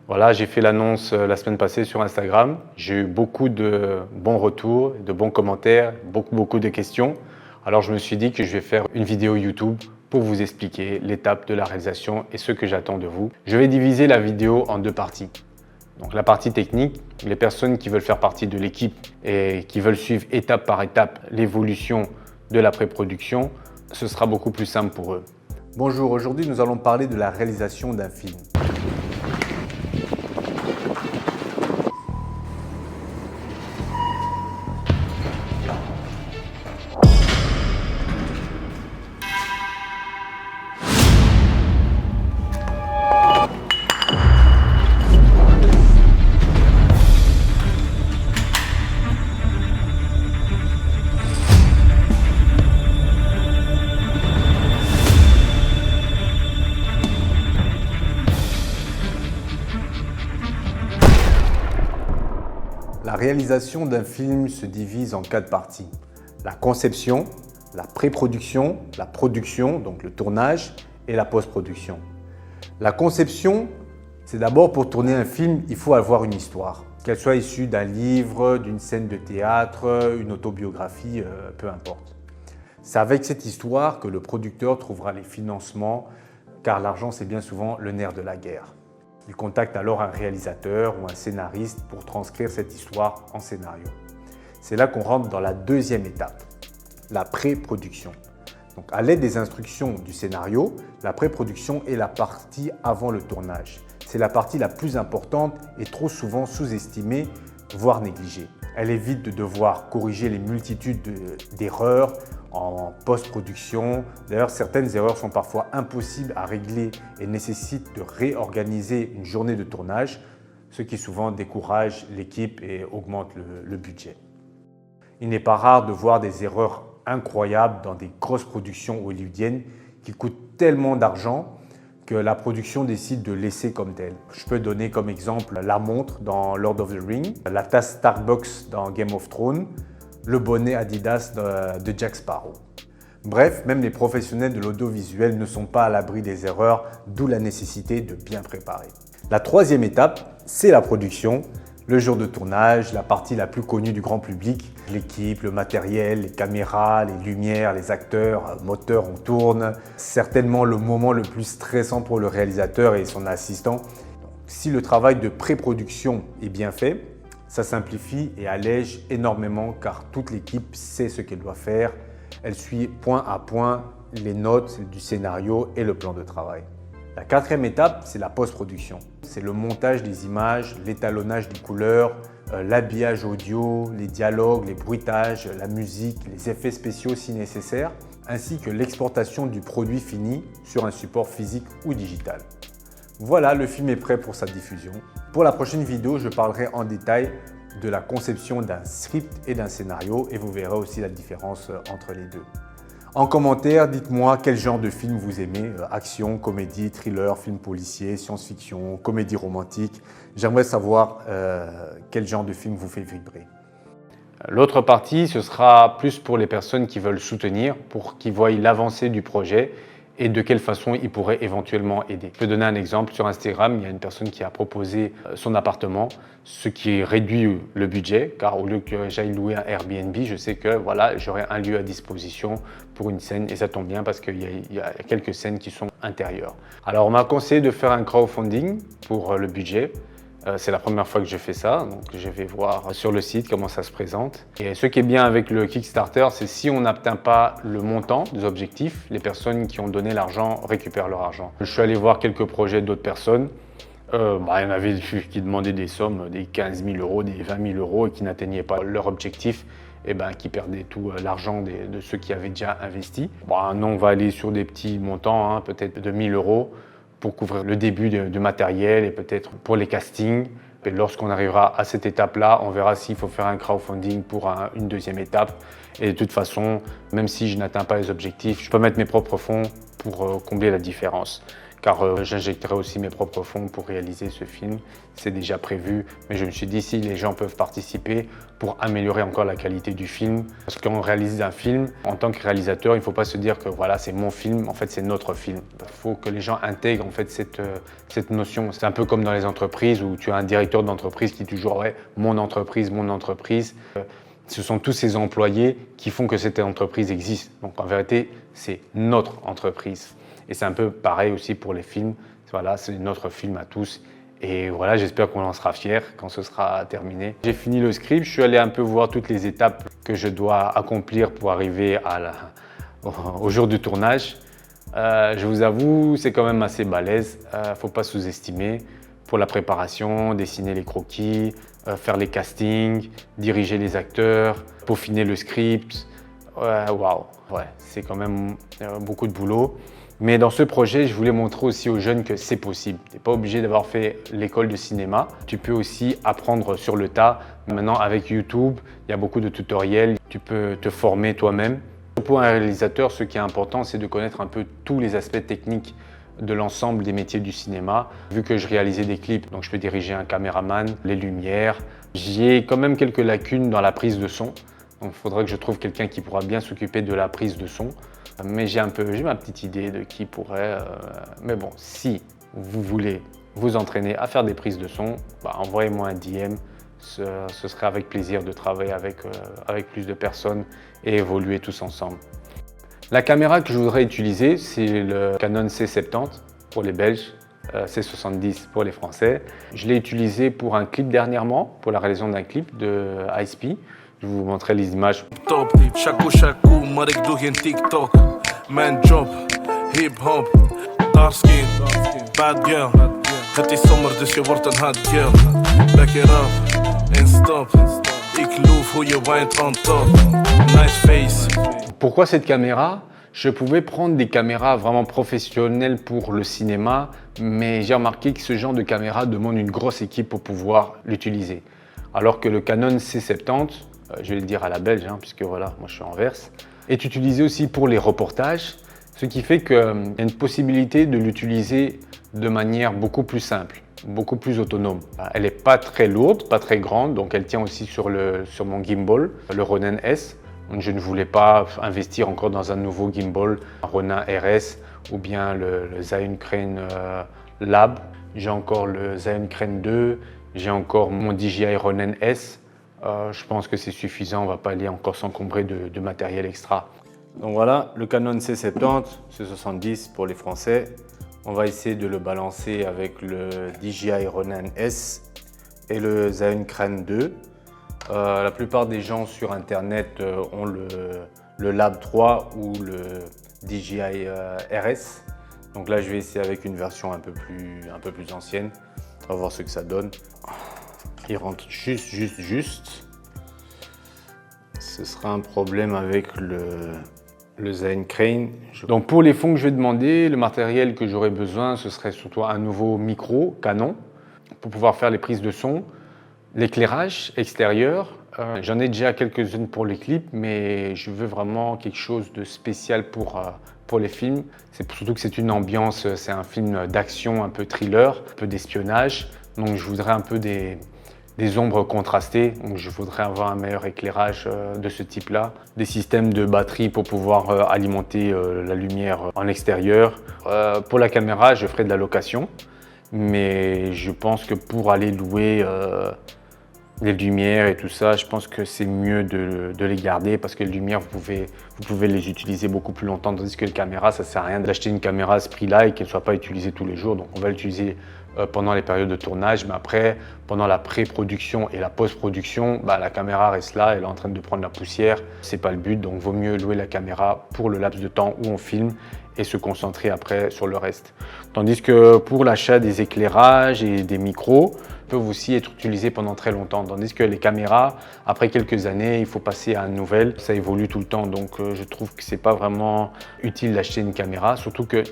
Voilà, j'ai fait l'annonce la semaine passée sur Instagram. J'ai eu beaucoup de bons retours, de bons commentaires, beaucoup de questions. Alors je me suis dit que je vais faire une vidéo YouTube pour vous expliquer l'étape de la réalisation et ce que j'attends de vous. Je vais diviser la vidéo en deux parties. Donc la partie technique, les personnes qui veulent faire partie de l'équipe et qui veulent suivre étape par étape l'évolution de la pré-production, ce sera beaucoup plus simple pour eux. Bonjour, aujourd'hui nous allons parler de la réalisation d'un film. La réalisation d'un film se divise en 4 parties. La conception, la pré-production, la production, donc le tournage, et la post-production. La conception, c'est d'abord pour tourner un film, il faut avoir une histoire. Qu'elle soit issue d'un livre, d'une scène de théâtre, une autobiographie, peu importe. C'est avec cette histoire que le producteur trouvera les financements, car l'argent c'est bien souvent le nerf de la guerre. Il contacte alors un réalisateur ou un scénariste pour transcrire cette histoire en scénario. C'est là qu'on rentre dans la deuxième étape, la pré-production. Donc, à l'aide des instructions du scénario, la pré-production est la partie avant le tournage. C'est la partie la plus importante et trop souvent sous-estimée, voire négligée. Elle évite de devoir corriger les multitudes d'erreurs en post-production. D'ailleurs, certaines erreurs sont parfois impossibles à régler et nécessitent de réorganiser une journée de tournage, ce qui souvent décourage l'équipe et augmente le budget. Il n'est pas rare de voir des erreurs incroyables dans des grosses productions hollywoodiennes qui coûtent tellement d'argent que la production décide de laisser comme telle. Je peux donner comme exemple la montre dans Lord of the Rings, la tasse Starbucks dans Game of Thrones, le bonnet Adidas de Jack Sparrow. Bref, même les professionnels de l'audiovisuel ne sont pas à l'abri des erreurs, d'où la nécessité de bien préparer. La troisième étape, c'est la production. Le jour de tournage, la partie la plus connue du grand public, l'équipe, le matériel, les caméras, les lumières, les acteurs, moteur, on tourne. Certainement le moment le plus stressant pour le réalisateur et son assistant. Si le travail de pré-production est bien fait, ça simplifie et allège énormément car toute l'équipe sait ce qu'elle doit faire. Elle suit point à point les notes du scénario et le plan de travail. La quatrième étape, c'est la post-production. C'est le montage des images, l'étalonnage des couleurs, l'habillage audio, les dialogues, les bruitages, la musique, les effets spéciaux si nécessaire, ainsi que l'exportation du produit fini sur un support physique ou digital. Voilà, le film est prêt pour sa diffusion. Pour la prochaine vidéo, je parlerai en détail de la conception d'un script et d'un scénario et vous verrez aussi la différence entre les deux. En commentaire, dites-moi quel genre de film vous aimez, action, comédie, thriller, film policier, science-fiction, comédie romantique. J'aimerais savoir quel genre de film vous fait vibrer. L'autre partie, ce sera plus pour les personnes qui veulent soutenir, pour qu'ils voient l'avancée du projet et de quelle façon ils pourraient éventuellement aider. Je peux donner un exemple. Sur Instagram, il y a une personne qui a proposé son appartement, ce qui réduit le budget, car au lieu que j'aille louer un Airbnb, je sais que voilà, j'aurai un lieu à disposition pour une scène et ça tombe bien parce qu'il y a quelques scènes qui sont intérieures. Alors on m'a conseillé de faire un crowdfunding pour le budget. C'est la première fois que je fais ça, donc je vais voir sur le site comment ça se présente. Et ce qui est bien avec le Kickstarter, c'est si on n'atteint pas le montant des objectifs, les personnes qui ont donné l'argent récupèrent leur argent. Je suis allé voir quelques projets d'autres personnes. Il y en avait qui demandaient des sommes, des 15 000 euros, des 20 000 euros et qui n'atteignaient pas leur objectif, et qui perdaient tout l'argent de ceux qui avaient déjà investi. Nous, on va aller sur des petits montants, peut-être de 1 000 euros. Pour couvrir le début du matériel et peut-être pour les castings. Et lorsqu'on arrivera à cette étape-là, on verra s'il faut faire un crowdfunding pour une deuxième étape. Et de toute façon, même si je n'atteins pas les objectifs, je peux mettre mes propres fonds pour combler la différence. car j'injecterai aussi mes propres fonds pour réaliser ce film. C'est déjà prévu, mais je me suis dit si les gens peuvent participer pour améliorer encore la qualité du film. Parce qu'on réalise un film, en tant que réalisateur, il ne faut pas se dire que voilà, c'est mon film, en fait c'est notre film. Il faut que les gens intègrent en fait cette notion. C'est un peu comme dans les entreprises où tu as un directeur d'entreprise qui dit toujours ouais, mon entreprise, mon entreprise. Ce sont tous ces employés qui font que cette entreprise existe. Donc en vérité, c'est notre entreprise. Et c'est un peu pareil aussi pour les films. Voilà, c'est notre film à tous. Et voilà, j'espère qu'on en sera fiers quand ce sera terminé. J'ai fini le script, je suis allé un peu voir toutes les étapes que je dois accomplir pour arriver au jour du tournage. Je vous avoue, c'est quand même assez balèze. Faut pas sous-estimer. Pour la préparation, dessiner les croquis, faire les castings, diriger les acteurs, peaufiner le script. Waouh, ouais, c'est quand même beaucoup de boulot. Mais dans ce projet, je voulais montrer aussi aux jeunes que c'est possible. Tu n'es pas obligé d'avoir fait l'école de cinéma. Tu peux aussi apprendre sur le tas. Maintenant, avec YouTube, il y a beaucoup de tutoriels. Tu peux te former toi-même. Pour un réalisateur, ce qui est important, c'est de connaître un peu tous les aspects techniques de l'ensemble des métiers du cinéma. Vu que je réalisais des clips, donc je peux diriger un caméraman, les lumières. J'ai quand même quelques lacunes dans la prise de son. Donc il faudrait que je trouve quelqu'un qui pourra bien s'occuper de la prise de son. Mais j'ai ma petite idée de qui pourrait. Mais bon, si vous voulez vous entraîner à faire des prises de son, envoyez-moi un DM. Ce serait avec plaisir de travailler avec plus de personnes et évoluer tous ensemble. La caméra que je voudrais utiliser, c'est le Canon C70 pour les Belges, C70 pour les Français. Je l'ai utilisé pour un clip dernièrement, pour la réalisation d'un clip de ISP. Je vous montrerai les images. Top, chakou chakou, Marek Douhin TikTok, man job, hip hop, dark skin, bad girl. Het is zomer dus je wordt een hot girl. Back it up and stop. Ik loof hoe je wint on top. Nice face. Pourquoi cette caméra? Je pouvais prendre des caméras vraiment professionnelles pour le cinéma, mais j'ai remarqué que ce genre de caméra demande une grosse équipe pour pouvoir l'utiliser. Alors que le Canon C70, je vais le dire à la belge, puisque voilà, moi je suis Anvers, est utilisé aussi pour les reportages, ce qui fait qu'il y a une possibilité de l'utiliser de manière beaucoup plus simple, beaucoup plus autonome. Elle n'est pas très lourde, pas très grande, donc elle tient aussi sur mon gimbal, le Ronin S. Donc je ne voulais pas investir encore dans un nouveau gimbal, un Ronin RS ou bien le Zhiyun Crane Lab. J'ai encore le Zhiyun Crane 2, j'ai encore mon DJI Ronin S. Je pense que c'est suffisant, on ne va pas aller encore s'encombrer de matériel extra. Donc voilà, le Canon C70, C70 pour les Français. On va essayer de le balancer avec le DJI Ronin S et le Zhiyun Crane 2. La plupart des gens sur internet ont le Lab 3 ou le DJI RS. Donc là je vais essayer avec une version un peu plus ancienne. On va voir ce que ça donne. Il rentre juste. Ce sera un problème avec le Zhiyun Crane. Donc pour les fonds que je vais demander, le matériel que j'aurai besoin, ce serait surtout un nouveau micro Canon pour pouvoir faire les prises de son. L'éclairage extérieur, j'en ai déjà quelques-unes pour les clips, mais je veux vraiment quelque chose de spécial pour les films. C'est surtout que c'est une ambiance, c'est un film d'action, un peu thriller, un peu d'espionnage. Donc je voudrais un peu des ombres contrastées, donc je voudrais avoir un meilleur éclairage de ce type-là. Des systèmes de batterie pour pouvoir alimenter la lumière en extérieur. Pour la caméra, je ferai de la location, mais je pense que pour aller louer les lumières et tout ça, je pense que c'est mieux de les garder parce que les lumières, vous pouvez les utiliser beaucoup plus longtemps, tandis que les caméras, ça ne sert à rien d'acheter une caméra à ce prix-là et qu'elle ne soit pas utilisée tous les jours. Donc on va l'utiliser pendant les périodes de tournage, mais après, pendant la pré-production et la post-production, la caméra reste là, elle est en train de prendre la poussière. C'est pas le but, donc vaut mieux louer la caméra pour le laps de temps où on filme et se concentrer après sur le reste. Tandis que pour l'achat des éclairages et des micros, peuvent aussi être utilisés pendant très longtemps. Tandis que les caméras, après quelques années, il faut passer à une nouvelle. Ça évolue tout le temps, donc je trouve que c'est pas vraiment utile d'acheter une caméra, surtout que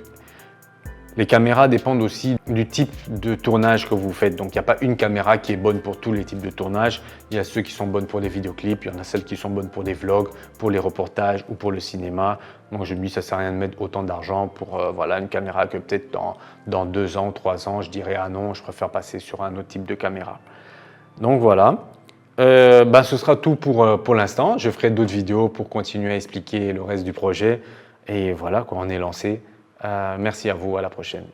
Les caméras dépendent aussi du type de tournage que vous faites. Donc, il n'y a pas une caméra qui est bonne pour tous les types de tournage. Il y a ceux qui sont bonnes pour les vidéoclips, il y en a celles qui sont bonnes pour des vlogs, pour les reportages ou pour le cinéma. Donc, je me dis ça ne sert à rien de mettre autant d'argent pour voilà, une caméra que peut-être dans 2 ans, 3 ans, je dirais ah non, je préfère passer sur un autre type de caméra. Donc, voilà. Ce sera tout pour l'instant. Je ferai d'autres vidéos pour continuer à expliquer le reste du projet. Et voilà, on est lancé. Merci à vous, à la prochaine.